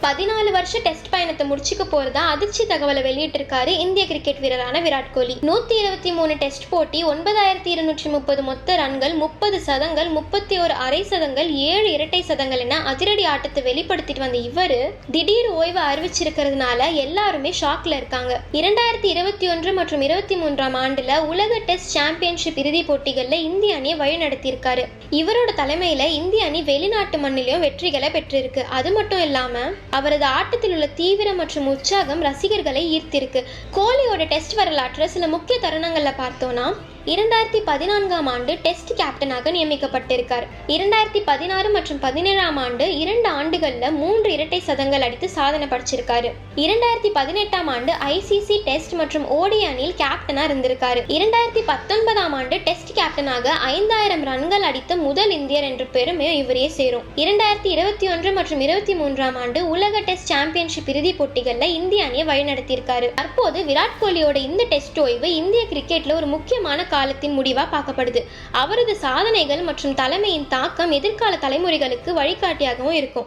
14 வருஷ டெஸ்ட் பயணத்தை முடிச்சுக்க போறதா அதிர்ச்சி தகவலை வெளியிட்டிருக்காரு இந்திய கிரிக்கெட் வீரரான விராட் கோலி. 123 டெஸ்ட் போட்டி, 9230 மொத்த ரன்கள், 30 சதங்கள், 31 அரை சதங்கள், 7 இரட்டை சதங்கள் என அதிரடி ஆட்டத்தை வெளிப்படுத்திட்டு வந்த இவரு திடீர் ஓய்வு அறிவிச்சிருக்கிறதுனால எல்லாருமே ஷாக்ல இருக்காங்க. 2021 மற்றும் 23ஆம் ஆண்டுல உலக டெஸ்ட் சாம்பியன்ஷிப் இறுதி போட்டிகள்ல இந்திய அணியை வழிநடத்தியிருக்காரு. இவரோட தலைமையில இந்திய அணி வெளிநாட்டு மண்ணிலையும் வெற்றிகளை பெற்றிருக்கு. அது மட்டும் இல்லாம அவரது ஆட்டத்தில் உள்ள தீவிரம் மற்றும் உற்சாகம் ரசிகர்களை ஈர்த்திருக்கு. கோலியோட டெஸ்ட் வரலாற்றுல சில முக்கிய தருணங்கள்ல பார்த்தோம்னா, 2014ஆம் ஆண்டு டெஸ்ட் கேப்டனாக நியமிக்கப்பட்டிருக்கார். 2016 மற்றும் 17ஆம் ஆண்டு 2 ஆண்டுகள்ல 3 இரட்டை சதங்கள் அடித்து சாதனை படைச்சிருக்காரு. 2018ஆம் ஆண்டு ஐசிசி டெஸ்ட் மற்றும் ஓடி அணியில் கேப்டனா இருந்திருக்காரு. 2019ஆம் ஆண்டு டெஸ்ட் கேப்டனாக 5000 ரன்கள் அடித்த முதல் இந்தியர் என்ற பெருமை இவரே சேரும். 2021 மற்றும் 23ஆம் ஆண்டு உலக டெஸ்ட் சாம்பியன்ஷிப் இறுதி போட்டிகள்ல இந்திய அணியை வழிநடத்தியிருக்காரு. தற்போது விராட் கோலியோட இந்த டெஸ்ட் ஓய்வு இந்திய கிரிக்கெட்ல ஒரு முக்கியமான காலத்தின் முடிவா பார்க்கப்படுது. அவரது சாதனைகள் மற்றும் தலைமையின் தாக்கம் எதிர்கால தலைமுறைகளுக்கு வழிகாட்டியாகவும் இருக்கும்.